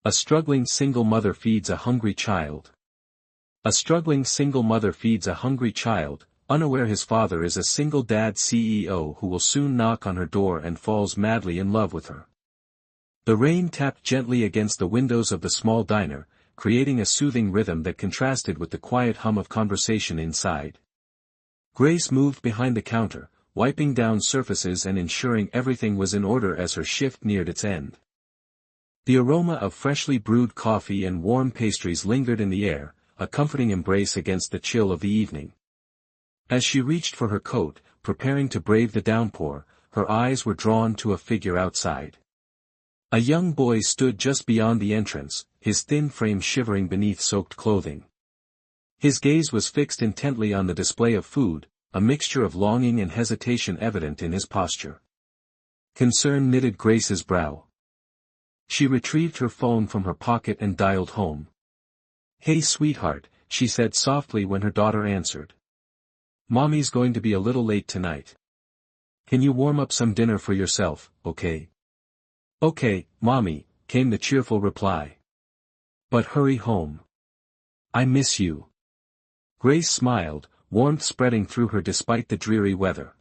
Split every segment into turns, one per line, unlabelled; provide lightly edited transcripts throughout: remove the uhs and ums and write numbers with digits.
A struggling single mother feeds a hungry child. A struggling single mother feeds a hungry child, unaware his father is a single dad CEO who will soon knock on her door and falls madly in love with her. The rain tapped gently against the windows of the small diner, creating a soothing rhythm that contrasted with the quiet hum of conversation inside. Grace moved behind the counter, wiping down surfaces and ensuring everything was in order as her shift neared its end. The aroma of freshly brewed coffee and warm pastries lingered in the air, a comforting embrace against the chill of the evening. As she reached for her coat, preparing to brave the downpour, her eyes were drawn to a figure outside. A young boy stood just beyond the entrance, his thin frame shivering beneath soaked clothing. His gaze was fixed intently on the display of food, a mixture of longing and hesitation evident in his posture. Concern knitted Grace's brow. She retrieved her phone from her pocket and dialed home. "Hey sweetheart," she said softly when her daughter answered. "Mommy's going to be a little late tonight. Can you warm up some dinner for yourself, okay?" "Okay, Mommy," came the cheerful reply. "But hurry home. I miss you." Grace smiled, warmth spreading through her despite the dreary weather.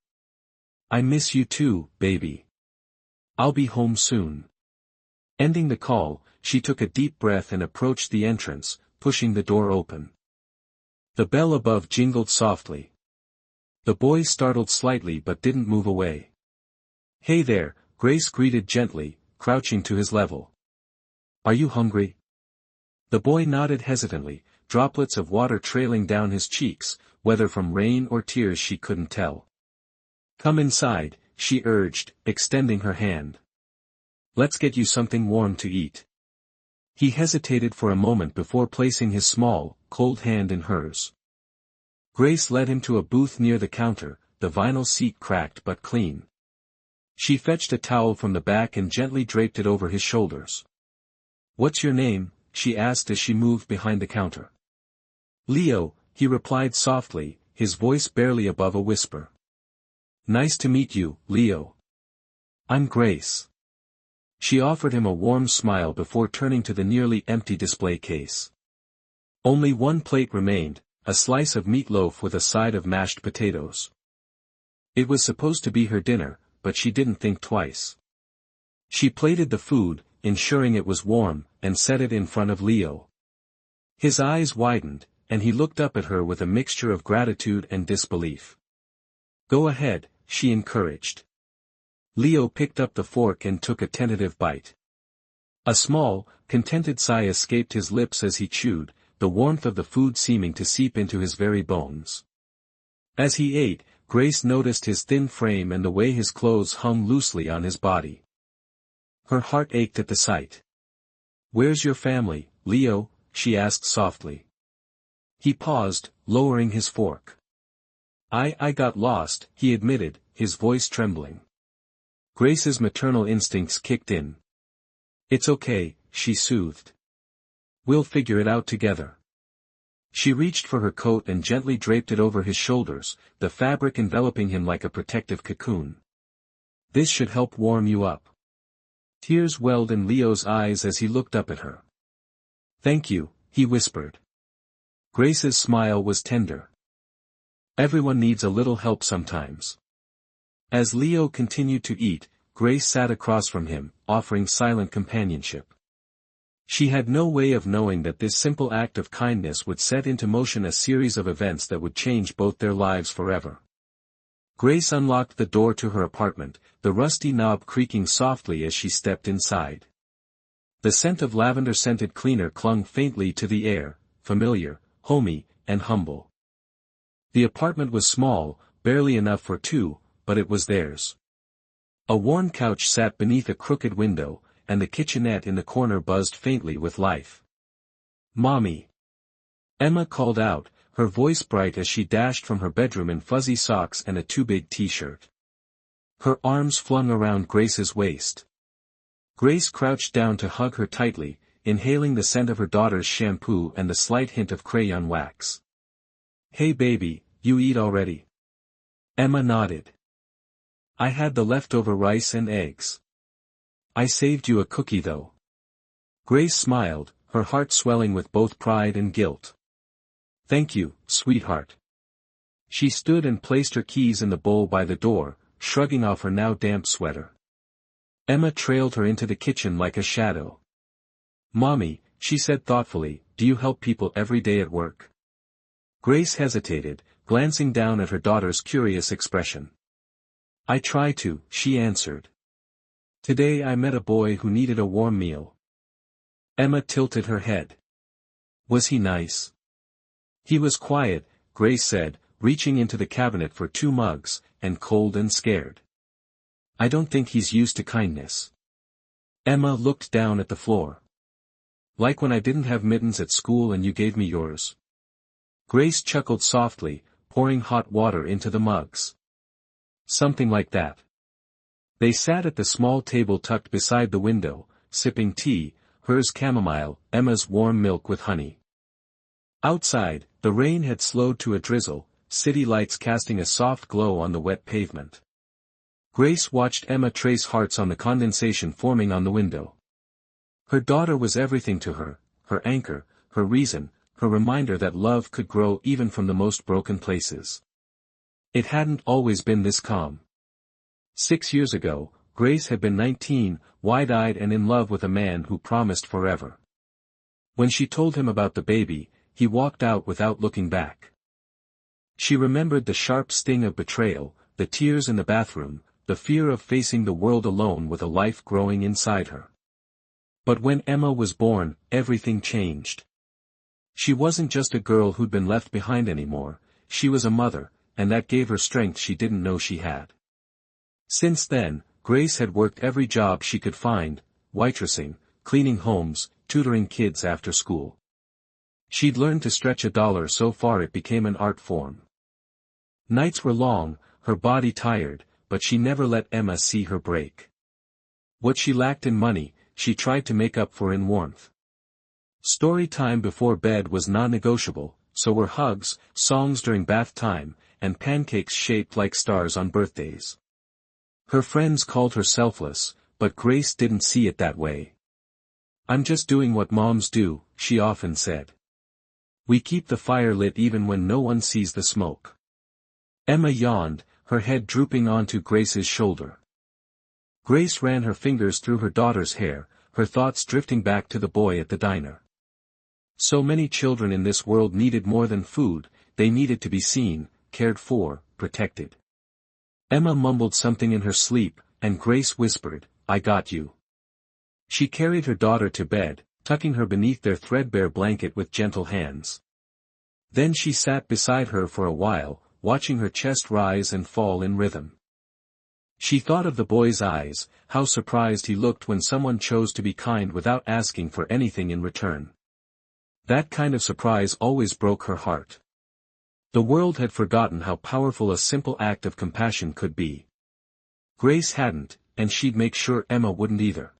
"I miss you too, baby. I'll be home soon." Ending the call, she took a deep breath and approached the entrance, pushing the door open. The bell above jingled softly. The boy startled slightly but didn't move away. "Hey there," Grace greeted gently, crouching to his level. "Are you hungry?" The boy nodded hesitantly, droplets of water trailing down his cheeks, whether from rain or tears she couldn't tell. "Come inside," she urged, extending her hand. "Let's get you something warm to eat." He hesitated for a moment before placing his small, cold hand in hers. Grace led him to a booth near the counter, the vinyl seat cracked but clean. She fetched a towel from the back and gently draped it over his shoulders. "What's your name?" she asked as she moved behind the counter. "Leo," he replied softly, his voice barely above a whisper. "Nice to meet you, Leo. I'm Grace." She offered him a warm smile before turning to the nearly empty display case. Only one plate remained, a slice of meatloaf with a side of mashed potatoes. It was supposed to be her dinner, but she didn't think twice. She plated the food, ensuring it was warm, and set it in front of Leo. His eyes widened, and he looked up at her with a mixture of gratitude and disbelief. "Go ahead," she encouraged. Leo picked up the fork and took a tentative bite. A small, contented sigh escaped his lips as he chewed, the warmth of the food seeming to seep into his very bones. As he ate, Grace noticed his thin frame and the way his clothes hung loosely on his body. Her heart ached at the sight. "Where's your family, Leo?" she asked softly. He paused, lowering his fork. I got lost," he admitted, his voice trembling. Grace's maternal instincts kicked in. "It's okay," she soothed. "We'll figure it out together." She reached for her coat and gently draped it over his shoulders, the fabric enveloping him like a protective cocoon. "This should help warm you up." Tears welled in Leo's eyes as he looked up at her. "Thank you," he whispered. Grace's smile was tender. "Everyone needs a little help sometimes." As Leo continued to eat, Grace sat across from him, offering silent companionship. She had no way of knowing that this simple act of kindness would set into motion a series of events that would change both their lives forever. Grace unlocked the door to her apartment, the rusty knob creaking softly as she stepped inside. The scent of lavender-scented cleaner clung faintly to the air, familiar, homey, and humble. The apartment was small, barely enough for two, but it was theirs. A worn couch sat beneath a crooked window, and the kitchenette in the corner buzzed faintly with life. "Mommy!" Emma called out, her voice bright as she dashed from her bedroom in fuzzy socks and a too-big t-shirt. Her arms flung around Grace's waist. Grace crouched down to hug her tightly, inhaling the scent of her daughter's shampoo and the slight hint of crayon wax. "Hey baby, you eat already?" Emma nodded. "I had the leftover rice and eggs. I saved you a cookie though." Grace smiled, her heart swelling with both pride and guilt. "Thank you, sweetheart." She stood and placed her keys in the bowl by the door, shrugging off her now damp sweater. Emma trailed her into the kitchen like a shadow. "Mommy," she said thoughtfully, "do you help people every day at work?" Grace hesitated, glancing down at her daughter's curious expression. "I try to," she answered. "Today I met a boy who needed a warm meal." Emma tilted her head. "Was he nice?" "He was quiet," Grace said, reaching into the cabinet for 2 mugs, "and cold and scared. I don't think he's used to kindness." Emma looked down at the floor. "Like when I didn't have mittens at school and you gave me yours?" Grace chuckled softly, pouring hot water into the mugs. "Something like that." They sat at the small table tucked beside the window, sipping tea, hers chamomile, Emma's warm milk with honey. Outside, the rain had slowed to a drizzle, city lights casting a soft glow on the wet pavement. Grace watched Emma trace hearts on the condensation forming on the window. Her daughter was everything to her, her anchor, her reason, her reminder that love could grow even from the most broken places. It hadn't always been this calm. 6 years ago, Grace had been 19, wide-eyed and in love with a man who promised forever. When she told him about the baby, he walked out without looking back. She remembered the sharp sting of betrayal, the tears in the bathroom, the fear of facing the world alone with a life growing inside her. But when Emma was born, everything changed. She wasn't just a girl who'd been left behind anymore, she was a mother, and that gave her strength she didn't know she had. Since then, Grace had worked every job she could find, waitressing, cleaning homes, tutoring kids after school. She'd learned to stretch $1 so far it became an art form. Nights were long, her body tired, but she never let Emma see her break. What she lacked in money, she tried to make up for in warmth. Story time before bed was non-negotiable, so were hugs, songs during bath time, and pancakes shaped like stars on birthdays. Her friends called her selfless, but Grace didn't see it that way. "I'm just doing what moms do," she often said. "We keep the fire lit even when no one sees the smoke." Emma yawned, her head drooping onto Grace's shoulder. Grace ran her fingers through her daughter's hair, her thoughts drifting back to the boy at the diner. So many children in this world needed more than food, they needed to be seen, cared for, protected. Emma mumbled something in her sleep, and Grace whispered, "I got you." She carried her daughter to bed, tucking her beneath their threadbare blanket with gentle hands. Then she sat beside her for a while, watching her chest rise and fall in rhythm. She thought of the boy's eyes, how surprised he looked when someone chose to be kind without asking for anything in return. That kind of surprise always broke her heart. The world had forgotten how powerful a simple act of compassion could be. Grace hadn't, and she'd make sure Emma wouldn't either.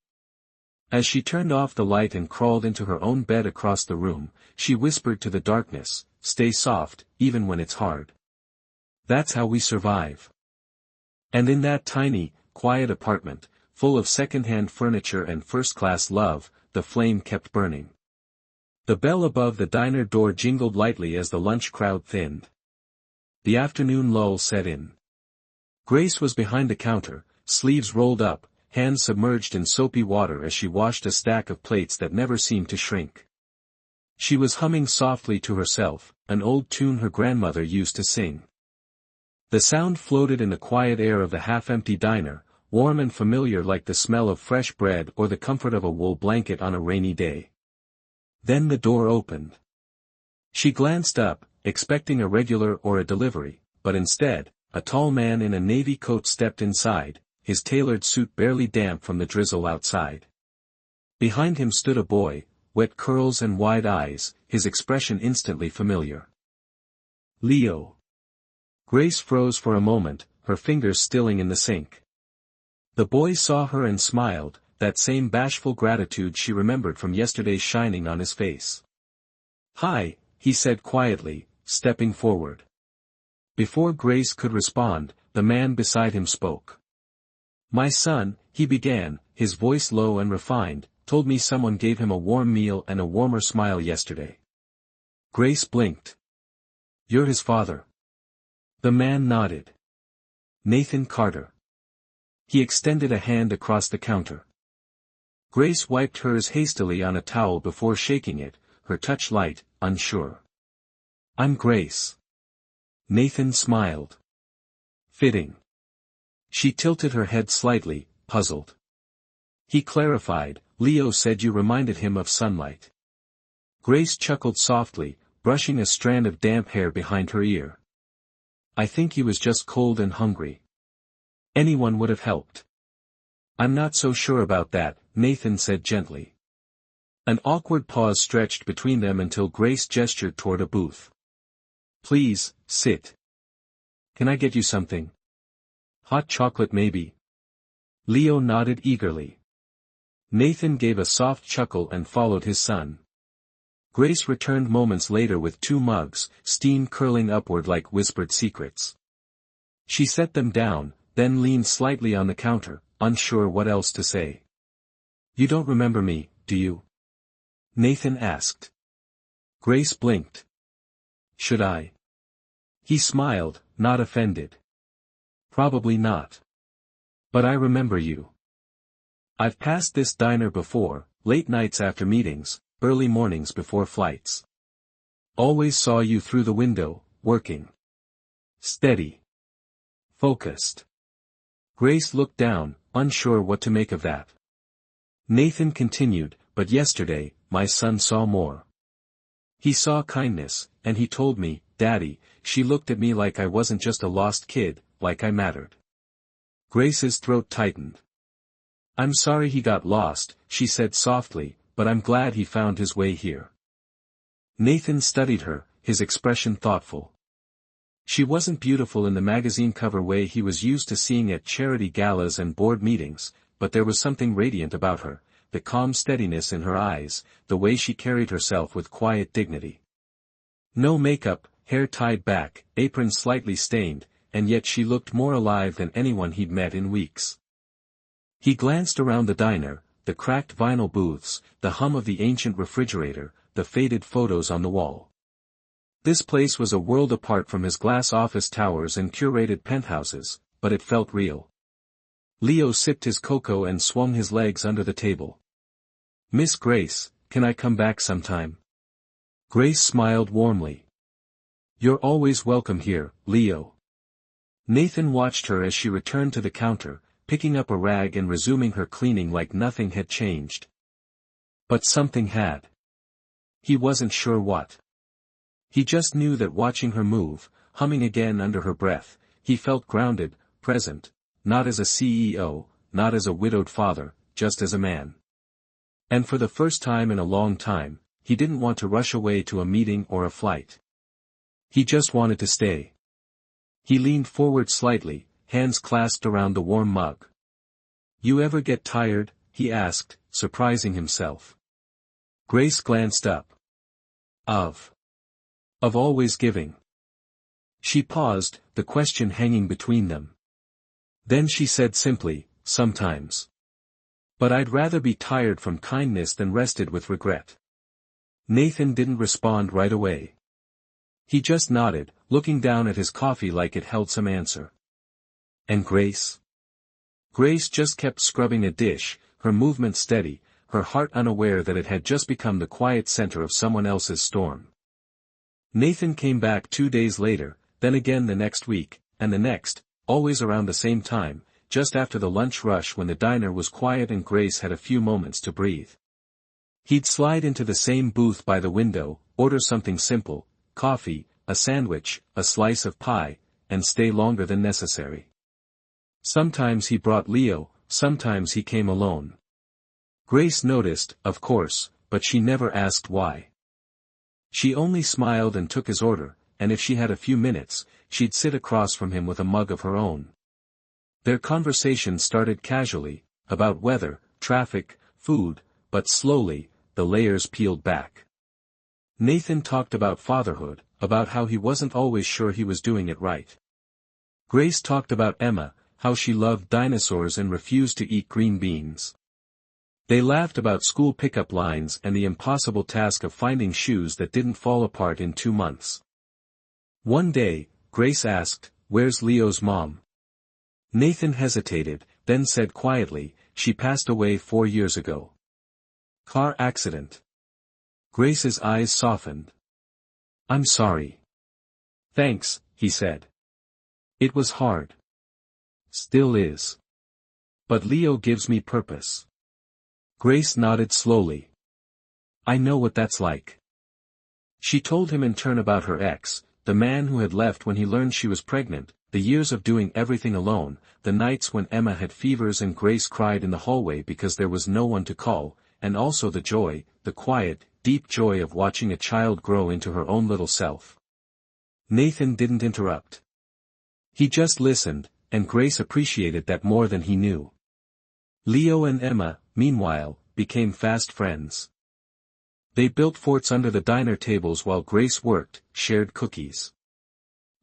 As she turned off the light and crawled into her own bed across the room, she whispered to the darkness, "Stay soft, even when it's hard. That's how we survive." And in that tiny, quiet apartment, full of second-hand furniture and first-class love, the flame kept burning. The bell above the diner door jingled lightly as the lunch crowd thinned. The afternoon lull set in. Grace was behind the counter, sleeves rolled up, hands submerged in soapy water as she washed a stack of plates that never seemed to shrink. She was humming softly to herself, an old tune her grandmother used to sing. The sound floated in the quiet air of the half-empty diner, warm and familiar like the smell of fresh bread or the comfort of a wool blanket on a rainy day. Then the door opened. She glanced up, expecting a regular or a delivery, but instead, a tall man in a navy coat stepped inside, his tailored suit barely damp from the drizzle outside. Behind him stood a boy, wet curls and wide eyes, his expression instantly familiar. Leo. Grace froze for a moment, her fingers stilling in the sink. The boy saw her and smiled, that same bashful gratitude she remembered from yesterday shining on his face. "Hi," he said quietly, stepping forward. Before Grace could respond, the man beside him spoke. "My son," he began, his voice low and refined, told me someone gave him a warm meal and a warmer smile yesterday. Grace blinked. You're his father. The man nodded. Nathan Carter. He extended a hand across the counter. Grace wiped hers hastily on a towel before shaking it, her touch light, unsure. I'm Grace. Nathan smiled. Fitting. She tilted her head slightly, puzzled. He clarified, Leo said you reminded him of sunlight. Grace chuckled softly, brushing a strand of damp hair behind her ear. I think he was just cold and hungry. Anyone would have helped. I'm not so sure about that, Nathan said gently. An awkward pause stretched between them until Grace gestured toward a booth. Please, sit. Can I get you something? Hot chocolate maybe? Leo nodded eagerly. Nathan gave a soft chuckle and followed his son. Grace returned moments later with 2 mugs, steam curling upward like whispered secrets. She set them down, then leaned slightly on the counter, unsure what else to say. You don't remember me, do you? Nathan asked. Grace blinked. Should I? He smiled, not offended. Probably not. But I remember you. I've passed this diner before, late nights after meetings, early mornings before flights. Always saw you through the window, working. Steady. Focused. Grace looked down, unsure what to make of that. Nathan continued, but yesterday, my son saw more. He saw kindness, and he told me, Daddy, she looked at me like I wasn't just a lost kid, like I mattered. Grace's throat tightened. I'm sorry he got lost, she said softly, but I'm glad he found his way here. Nathan studied her, his expression thoughtful. She wasn't beautiful in the magazine cover way he was used to seeing at charity galas and board meetings, but there was something radiant about her, the calm steadiness in her eyes, the way she carried herself with quiet dignity. No makeup, hair tied back, apron slightly stained, and yet she looked more alive than anyone he'd met in weeks. He glanced around the diner, the cracked vinyl booths, the hum of the ancient refrigerator, the faded photos on the wall. This place was a world apart from his glass office towers and curated penthouses, but it felt real. Leo sipped his cocoa and swung his legs under the table. Miss Grace, can I come back sometime? Grace smiled warmly. You're always welcome here, Leo. Nathan watched her as she returned to the counter, picking up a rag and resuming her cleaning like nothing had changed. But something had. He wasn't sure what. He just knew that watching her move, humming again under her breath, he felt grounded, present, not as a CEO, not as a widowed father, just as a man. And for the first time in a long time, he didn't want to rush away to a meeting or a flight. He just wanted to stay. He leaned forward slightly, hands clasped around the warm mug. You ever get tired? He asked, surprising himself. Grace glanced up. Of always giving. She paused, the question hanging between them. Then she said simply, sometimes. But I'd rather be tired from kindness than rested with regret. Nathan didn't respond right away. He just nodded, looking down at his coffee like it held some answer. And Grace? Grace just kept scrubbing a dish, her movement steady, her heart unaware that it had just become the quiet center of someone else's storm. Nathan came back 2 days later, then again the next week, and the next, always around the same time, just after the lunch rush when the diner was quiet and Grace had a few moments to breathe. He'd slide into the same booth by the window, order something simple, coffee, a sandwich, a slice of pie, and stay longer than necessary. Sometimes he brought Leo, sometimes he came alone. Grace noticed, of course, but she never asked why. She only smiled and took his order, and if she had a few minutes, she'd sit across from him with a mug of her own. Their conversation started casually, about weather, traffic, food, but slowly, the layers peeled back. Nathan talked about fatherhood, about how he wasn't always sure he was doing it right. Grace talked about Emma, how she loved dinosaurs and refused to eat green beans. They laughed about school pickup lines and the impossible task of finding shoes that didn't fall apart in 2 months. One day, Grace asked, "Where's Leo's mom?" Nathan hesitated, then said quietly, "She passed away 4 years ago. Car accident." Grace's eyes softened. "I'm sorry." "Thanks," he said. "It was hard. Still is. But Leo gives me purpose." Grace nodded slowly. "I know what that's like." She told him in turn about her ex, the man who had left when he learned she was pregnant, the years of doing everything alone, the nights when Emma had fevers and Grace cried in the hallway because there was no one to call, and also the joy, the quiet, deep joy of watching a child grow into her own little self. Nathan didn't interrupt. He just listened, and Grace appreciated that more than he knew. Leo and Emma, meanwhile, became fast friends. They built forts under the diner tables while Grace worked, shared cookies.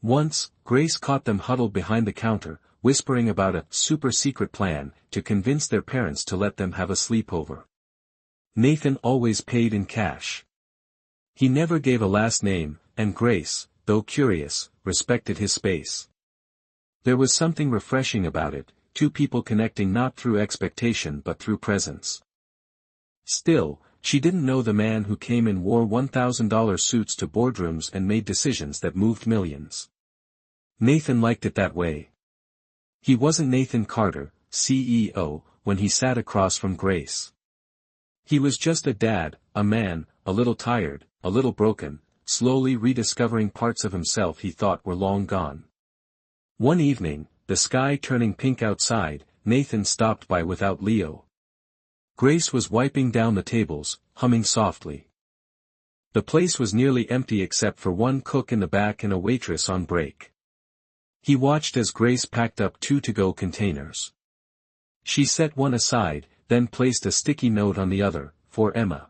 Once, Grace caught them huddled behind the counter, whispering about a super-secret plan to convince their parents to let them have a sleepover. Nathan always paid in cash. He never gave a last name, and Grace, though curious, respected his space. There was something refreshing about it, two people connecting not through expectation but through presence. Still, she didn't know the man who came and wore $1,000 suits to boardrooms and made decisions that moved millions. Nathan liked it that way. He wasn't Nathan Carter, CEO, when he sat across from Grace. He was just a dad, a man, a little tired, a little broken, slowly rediscovering parts of himself he thought were long gone. One evening, the sky turning pink outside, Nathan stopped by without Leo. Grace was wiping down the tables, humming softly. The place was nearly empty except for one cook in the back and a waitress on break. He watched as Grace packed up 2 to-go containers. She set one aside, then placed a sticky note on the other, for Emma.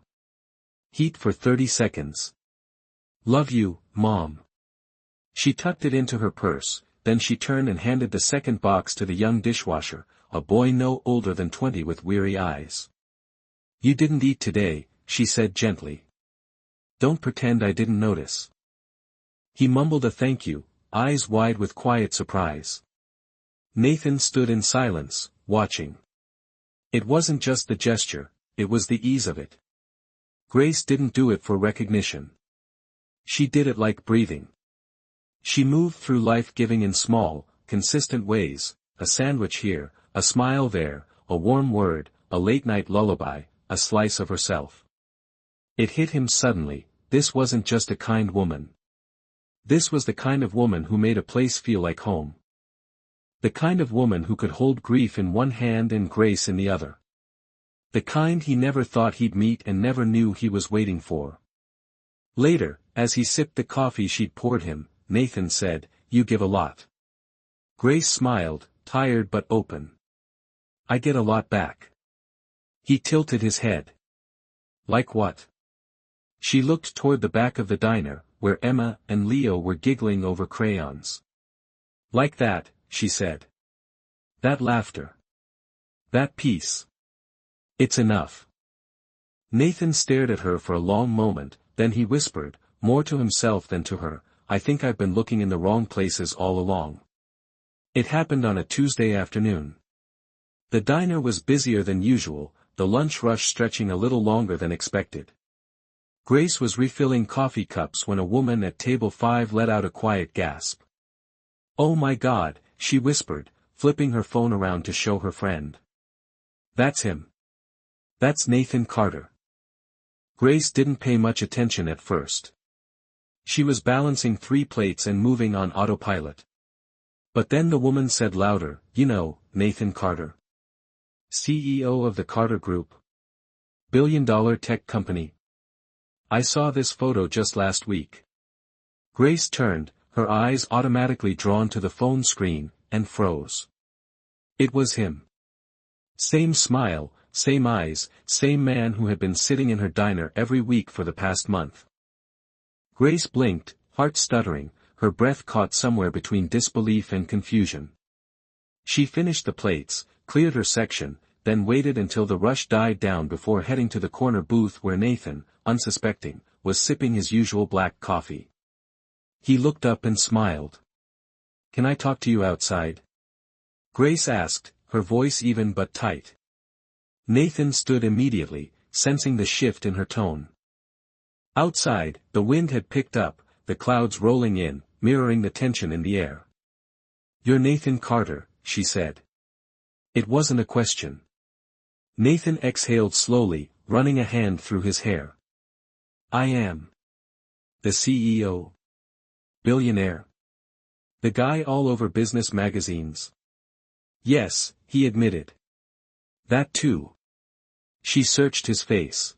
Heat for 30 seconds. Love you, Mom. She tucked it into her purse, then she turned and handed the second box to the young dishwasher, a boy no older than 20 with weary eyes. You didn't eat today, she said gently. Don't pretend I didn't notice. He mumbled a thank you, eyes wide with quiet surprise. Nathan stood in silence, watching. It wasn't just the gesture, it was the ease of it. Grace didn't do it for recognition. She did it like breathing. She moved through life giving in small, consistent ways, a sandwich here, a smile there, a warm word, a late-night lullaby, a slice of herself. It hit him suddenly, this wasn't just a kind woman. This was the kind of woman who made a place feel like home. The kind of woman who could hold grief in one hand and grace in the other. The kind he never thought he'd meet and never knew he was waiting for. Later, as he sipped the coffee she'd poured him, Nathan said, "You give a lot." Grace smiled, tired but open. "I get a lot back." He tilted his head. "Like what?" She looked toward the back of the diner, where Emma and Leo were giggling over crayons. "Like that," she said. "That laughter. That peace. It's enough." Nathan stared at her for a long moment, then he whispered, more to himself than to her, "I think I've been looking in the wrong places all along." It happened on a Tuesday afternoon. The diner was busier than usual, the lunch rush stretching a little longer than expected. Grace was refilling coffee cups when a woman at table 5 let out a quiet gasp. "Oh my God," she whispered, flipping her phone around to show her friend. "That's him. That's Nathan Carter." Grace didn't pay much attention at first. She was balancing 3 plates and moving on autopilot. But then the woman said louder, "You know, Nathan Carter. CEO of the Carter Group. Billion-dollar tech company. I saw this photo just last week." Grace turned, her eyes automatically drawn to the phone screen, and froze. It was him. Same smile, same eyes, same man who had been sitting in her diner every week for the past month. Grace blinked, heart stuttering, her breath caught somewhere between disbelief and confusion. She finished the plates, cleared her section, then waited until the rush died down before heading to the corner booth where Nathan, unsuspecting, was sipping his usual black coffee. He looked up and smiled. "Can I talk to you outside?" Grace asked, her voice even but tight. Nathan stood immediately, sensing the shift in her tone. Outside, the wind had picked up, the clouds rolling in, mirroring the tension in the air. "You're Nathan Carter," she said. It wasn't a question. Nathan exhaled slowly, running a hand through his hair. "I am. The CEO. Billionaire. The guy all over business magazines." "Yes," he admitted. "That too." She searched his face.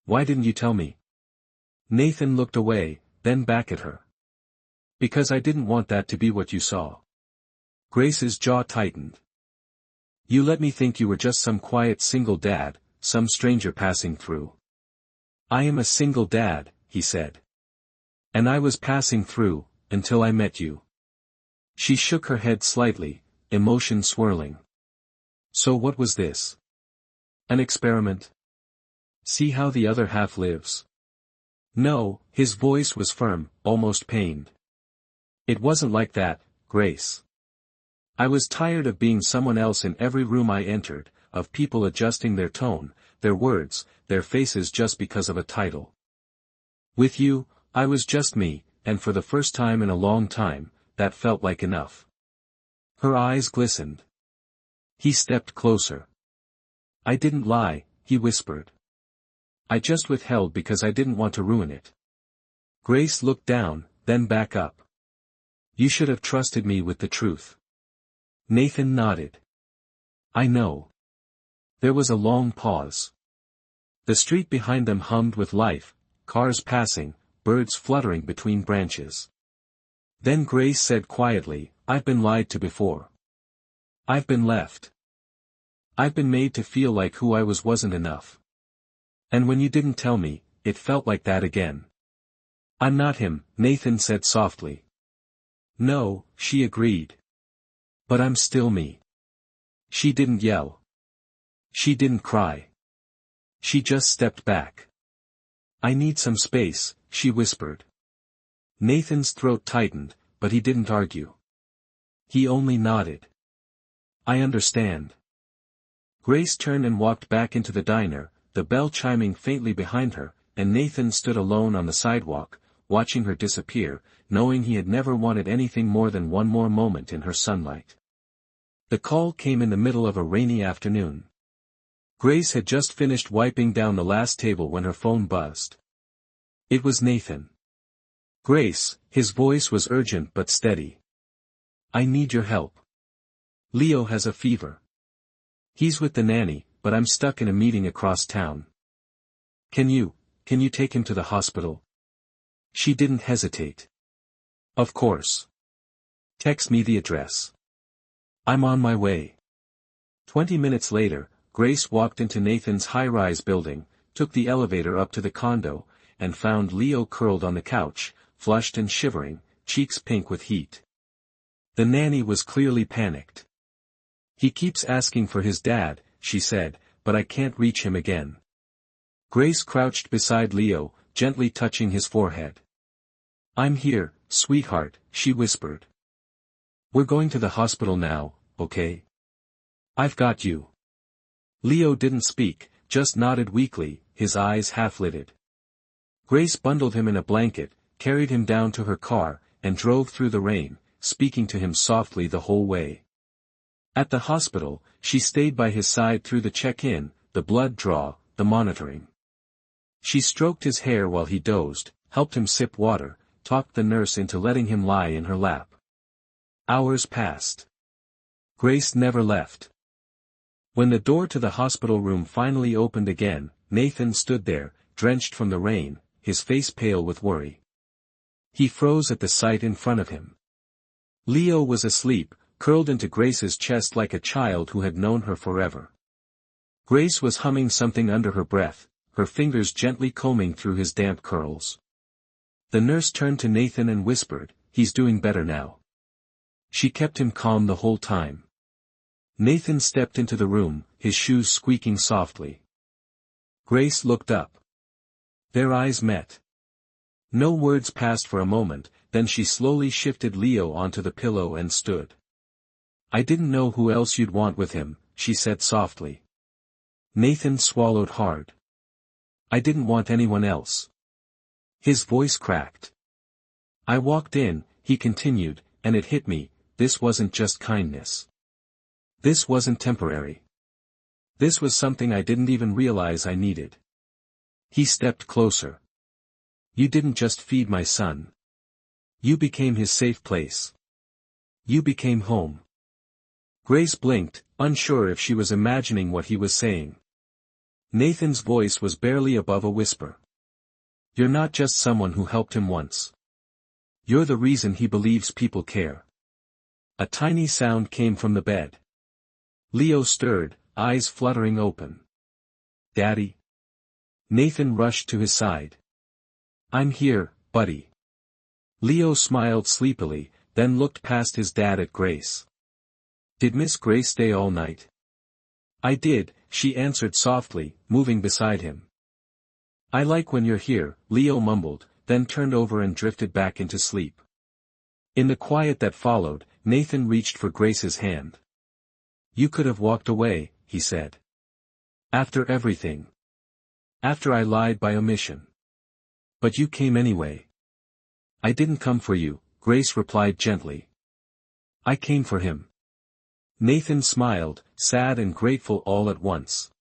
"Why didn't you tell me?" Nathan looked away, then back at her. "Because I didn't want that to be what you saw." Grace's jaw tightened. "You let me think you were just some quiet single dad, some stranger passing through." "I am a single dad," he said. "And I was passing through, until I met you." She shook her head slightly, emotion swirling. "So what was this? An experiment? See how the other half lives?" "No," his voice was firm, almost pained. "It wasn't like that, Grace. I was tired of being someone else in every room I entered, of people adjusting their tone, their words, their faces just because of a title. With you, I was just me, and for the first time in a long time, that felt like enough." Her eyes glistened. He stepped closer. "I didn't lie," he whispered. "I just withheld because I didn't want to ruin it." Grace looked down, then back up. "You should have trusted me with the truth." Nathan nodded. "I know." There was a long pause. The street behind them hummed with life, cars passing, birds fluttering between branches. Then Grace said quietly, "I've been lied to before. I've been left. I've been made to feel like who I was wasn't enough. And when you didn't tell me, it felt like that again." "I'm not him," Nathan said softly. "No," she agreed. "But I'm still me." She didn't yell. She didn't cry. She just stepped back. "I need some space," she whispered. Nathan's throat tightened, but he didn't argue. He only nodded. "I understand." Grace turned and walked back into the diner, the bell chiming faintly behind her, and Nathan stood alone on the sidewalk, watching her disappear, knowing he had never wanted anything more than one more moment in her sunlight. The call came in the middle of a rainy afternoon. Grace had just finished wiping down the last table when her phone buzzed. It was Nathan. "Grace," his voice was urgent but steady. "I need your help. Leo has a fever. He's with the nanny, but I'm stuck in a meeting across town. Can you take him to the hospital?" She didn't hesitate. "Of course. Text me the address. I'm on my way." 20 minutes later, Grace walked into Nathan's high-rise building, took the elevator up to the condo, and found Leo curled on the couch, flushed and shivering, cheeks pink with heat. The nanny was clearly panicked. "He keeps asking for his dad," she said, "but I can't reach him again." Grace crouched beside Leo, gently touching his forehead. "I'm here, sweetheart," she whispered. "We're going to the hospital now, okay? I've got you." Leo didn't speak, just nodded weakly, his eyes half-lidded. Grace bundled him in a blanket, carried him down to her car, and drove through the rain, speaking to him softly the whole way. At the hospital, she stayed by his side through the check-in, the blood draw, the monitoring. She stroked his hair while he dozed, helped him sip water, talked the nurse into letting him lie in her lap. Hours passed. Grace never left. When the door to the hospital room finally opened again, Nathan stood there, drenched from the rain, his face pale with worry. He froze at the sight in front of him. Leo was asleep, curled into Grace's chest like a child who had known her forever. Grace was humming something under her breath, her fingers gently combing through his damp curls. The nurse turned to Nathan and whispered, "He's doing better now." She kept him calm the whole time. Nathan stepped into the room, his shoes squeaking softly. Grace looked up. Their eyes met. No words passed for a moment, then she slowly shifted Leo onto the pillow and stood. "I didn't know who else you'd want with him," she said softly. Nathan swallowed hard. "I didn't want anyone else." His voice cracked. "I walked in," he continued, "and it hit me, this wasn't just kindness. This wasn't temporary. This was something I didn't even realize I needed." He stepped closer. "You didn't just feed my son. You became his safe place. You became home." Grace blinked, unsure if she was imagining what he was saying. Nathan's voice was barely above a whisper. "You're not just someone who helped him once. You're the reason he believes people care." A tiny sound came from the bed. Leo stirred, eyes fluttering open. "Daddy?" Nathan rushed to his side. "I'm here, buddy." Leo smiled sleepily, then looked past his dad at Grace. "Did Miss Grace stay all night?" "I did," she answered softly, moving beside him. "I like when you're here," Leo mumbled, then turned over and drifted back into sleep. In the quiet that followed, Nathan reached for Grace's hand. "You could have walked away," he said. "After everything. After I lied by omission. But you came anyway." "I didn't come for you," Grace replied gently. "I came for him." Nathan smiled, sad and grateful all at once.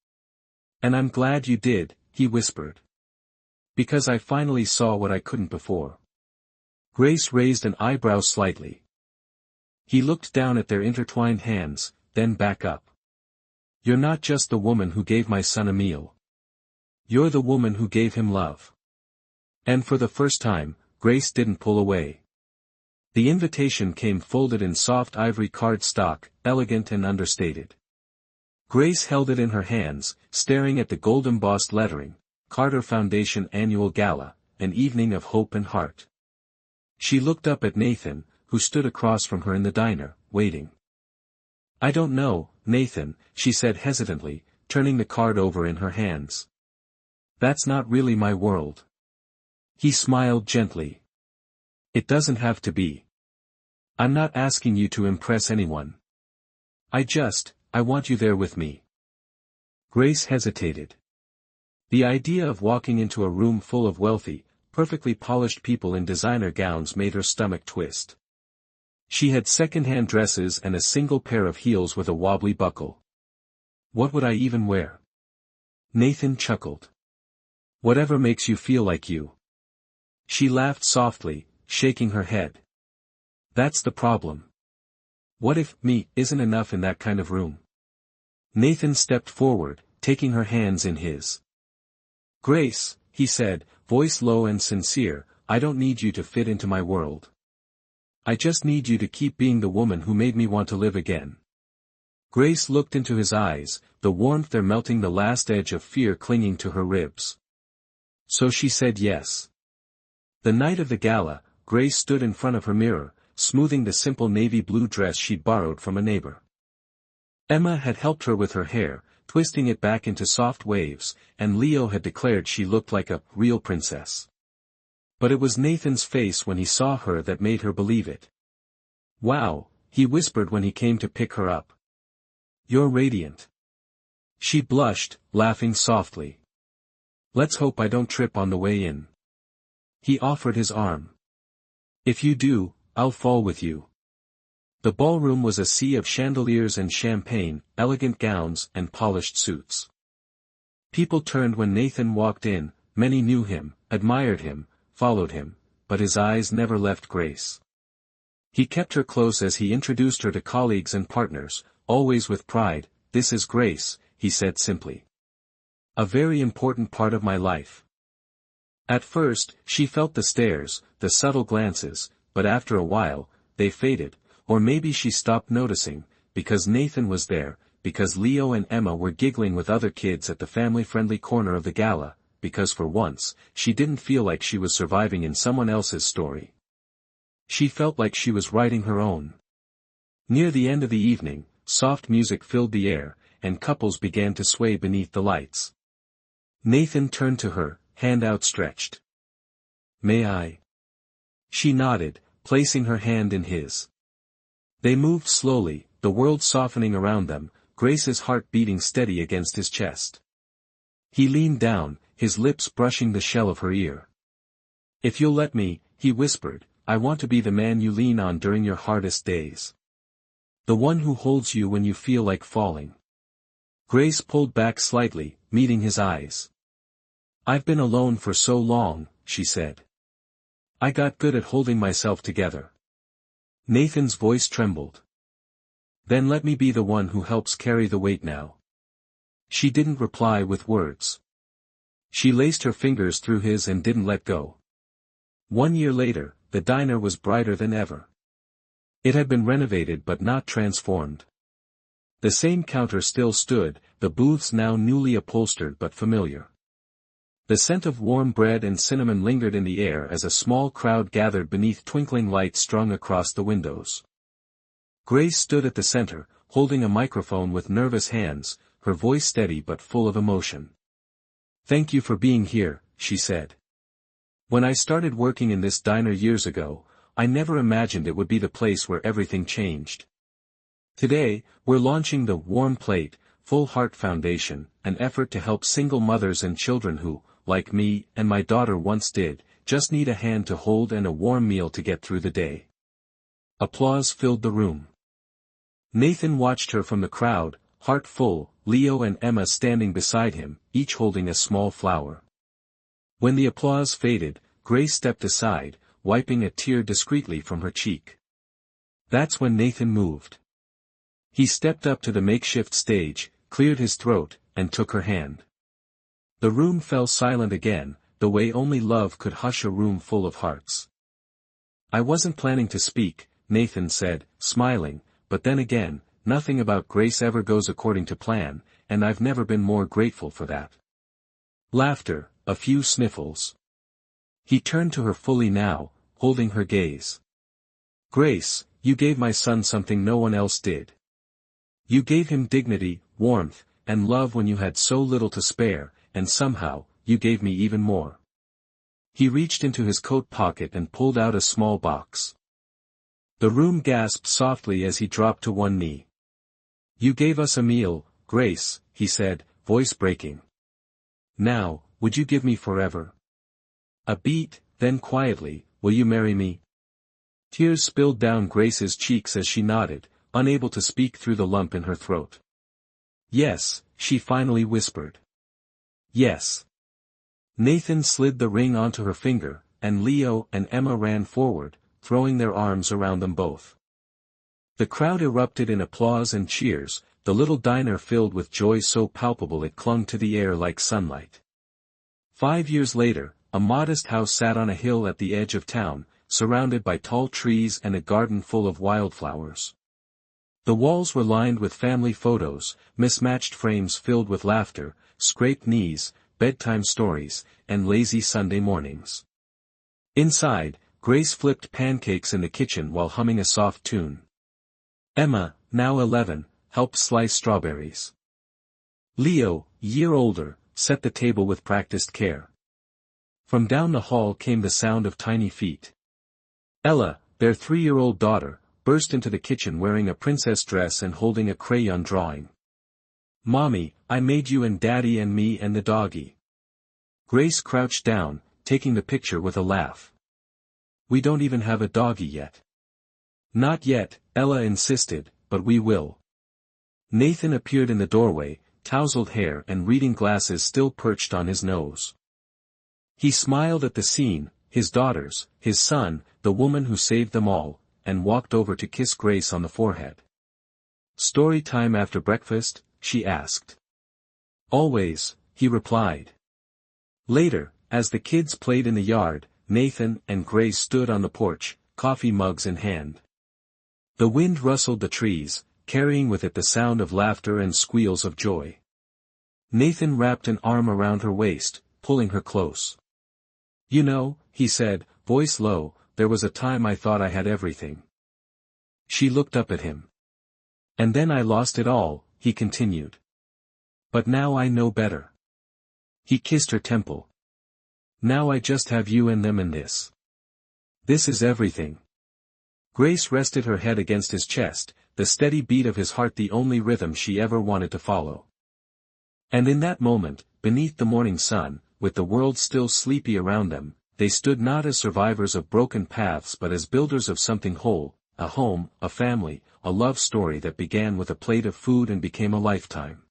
"And I'm glad you did," he whispered. "Because I finally saw what I couldn't before." Grace raised an eyebrow slightly. He looked down at their intertwined hands, then back up. "You're not just the woman who gave my son a meal. You're the woman who gave him love." And for the first time, Grace didn't pull away. The invitation came folded in soft ivory cardstock, elegant and understated. Grace held it in her hands, staring at the gold-embossed lettering, Carter Foundation Annual Gala, an evening of hope and heart. She looked up at Nathan, who stood across from her in the diner, waiting. "I don't know, Nathan," she said hesitantly, turning the card over in her hands. "That's not really my world." He smiled gently. "It doesn't have to be. I'm not asking you to impress anyone. I want you there with me." Grace hesitated. The idea of walking into a room full of wealthy, perfectly polished people in designer gowns made her stomach twist. She had second-hand dresses and a single pair of heels with a wobbly buckle. "What would I even wear?" Nathan chuckled. "Whatever makes you feel like you." She laughed softly, shaking her head. "That's the problem. What if me isn't enough in that kind of room?" Nathan stepped forward, taking her hands in his. "Grace," he said, voice low and sincere, "I don't need you to fit into my world. I just need you to keep being the woman who made me want to live again." Grace looked into his eyes, the warmth there melting the last edge of fear clinging to her ribs. So she said yes. The night of the gala, Grace stood in front of her mirror, smoothing the simple navy blue dress she'd borrowed from a neighbor. Emma had helped her with her hair, twisting it back into soft waves, and Leo had declared she looked like a real princess. But it was Nathan's face when he saw her that made her believe it. "Wow," he whispered when he came to pick her up. "You're radiant." She blushed, laughing softly. "Let's hope I don't trip on the way in." He offered his arm. "If you do, I'll fall with you." The ballroom was a sea of chandeliers and champagne, elegant gowns and polished suits. People turned when Nathan walked in, many knew him, admired him, followed him, but his eyes never left Grace. He kept her close as he introduced her to colleagues and partners, always with pride. "This is Grace," he said simply. "A very important part of my life." At first, she felt the stares, the subtle glances, but after a while, they faded, or maybe she stopped noticing, because Nathan was there, because Leo and Emma were giggling with other kids at the family-friendly corner of the gala, because for once, she didn't feel like she was surviving in someone else's story. She felt like she was writing her own. Near the end of the evening, soft music filled the air, and couples began to sway beneath the lights. Nathan turned to her, hand outstretched. "May I?" She nodded, placing her hand in his. They moved slowly, the world softening around them, Grace's heart beating steady against his chest. He leaned down, his lips brushing the shell of her ear. "If you'll let me," he whispered, "I want to be the man you lean on during your hardest days. The one who holds you when you feel like falling." Grace pulled back slightly, meeting his eyes. "I've been alone for so long," she said. "I got good at holding myself together." Nathan's voice trembled. "Then let me be the one who helps carry the weight now." She didn't reply with words. She laced her fingers through his and didn't let go. 1 year later, the diner was brighter than ever. It had been renovated but not transformed. The same counter still stood, the booths now newly upholstered but familiar. The scent of warm bread and cinnamon lingered in the air as a small crowd gathered beneath twinkling lights strung across the windows. Grace stood at the center, holding a microphone with nervous hands, her voice steady but full of emotion. "Thank you for being here," she said. "When I started working in this diner years ago, I never imagined it would be the place where everything changed. Today, we're launching the Warm Plate, Full Heart Foundation, an effort to help single mothers and children who, like me and my daughter once did, just need a hand to hold and a warm meal to get through the day." Applause filled the room. Nathan watched her from the crowd, heart full, Leo and Emma standing beside him, each holding a small flower. When the applause faded, Grace stepped aside, wiping a tear discreetly from her cheek. That's when Nathan moved. He stepped up to the makeshift stage, cleared his throat, and took her hand. The room fell silent again, the way only love could hush a room full of hearts. "I wasn't planning to speak," Nathan said, smiling, "but then again, nothing about Grace ever goes according to plan, and I've never been more grateful for that." Laughter, a few sniffles. He turned to her fully now, holding her gaze. "Grace, you gave my son something no one else did. You gave him dignity, warmth, and love when you had so little to spare, and somehow, you gave me even more." He reached into his coat pocket and pulled out a small box. The room gasped softly as he dropped to one knee. "You gave us a meal, Grace," he said, voice breaking. "Now, would you give me forever?" A beat, then quietly, "Will you marry me?" Tears spilled down Grace's cheeks as she nodded, unable to speak through the lump in her throat. "Yes," she finally whispered. "Yes." Nathan slid the ring onto her finger, and Leo and Emma ran forward, throwing their arms around them both. The crowd erupted in applause and cheers, the little diner filled with joy so palpable it clung to the air like sunlight. 5 years later, a modest house sat on a hill at the edge of town, surrounded by tall trees and a garden full of wildflowers. The walls were lined with family photos, mismatched frames filled with laughter, scraped knees, bedtime stories, and lazy Sunday mornings. Inside, Grace flipped pancakes in the kitchen while humming a soft tune. Emma, now 11, helped slice strawberries. Leo, year older, set the table with practiced care. From down the hall came the sound of tiny feet. Ella, their 3-year-old daughter, burst into the kitchen wearing a princess dress and holding a crayon drawing. "Mommy, I made you and Daddy and me and the doggy." Grace crouched down, taking the picture with a laugh. "We don't even have a doggy yet." "Not yet," Ella insisted, "but we will." Nathan appeared in the doorway, tousled hair and reading glasses still perched on his nose. He smiled at the scene, his daughters, his son, the woman who saved them all, and walked over to kiss Grace on the forehead. "Story time after breakfast?" she asked. "Always," he replied. Later, as the kids played in the yard, Nathan and Grace stood on the porch, coffee mugs in hand. The wind rustled the trees, carrying with it the sound of laughter and squeals of joy. Nathan wrapped an arm around her waist, pulling her close. "You know," he said, voice low, "there was a time I thought I had everything." She looked up at him. And then I lost it all, he continued. But now I know better. He kissed her temple. Now I just have you and them and this. This is everything. Grace rested her head against his chest, the steady beat of his heart the only rhythm she ever wanted to follow. And in that moment, beneath the morning sun, with the world still sleepy around them, they stood not as survivors of broken paths but as builders of something whole, a home, a family, a love story that began with a plate of food and became a lifetime.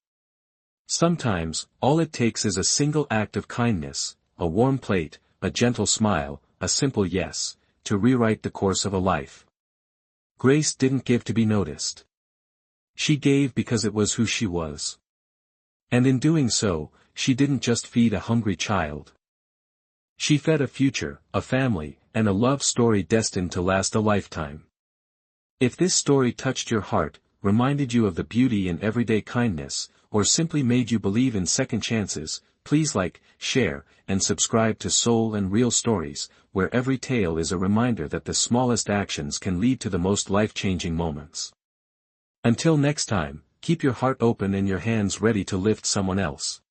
Sometimes, all it takes is a single act of kindness, a warm plate, a gentle smile, a simple yes, to rewrite the course of a life. Grace didn't give to be noticed. She gave because it was who she was. And in doing so, she didn't just feed a hungry child. She fed a future, a family, and a love story destined to last a lifetime. If this story touched your heart, reminded you of the beauty in everyday kindness, or simply made you believe in second chances, please like, share, and subscribe to Soul and Real Stories, where every tale is a reminder that the smallest actions can lead to the most life-changing moments. Until next time, keep your heart open and your hands ready to lift someone else.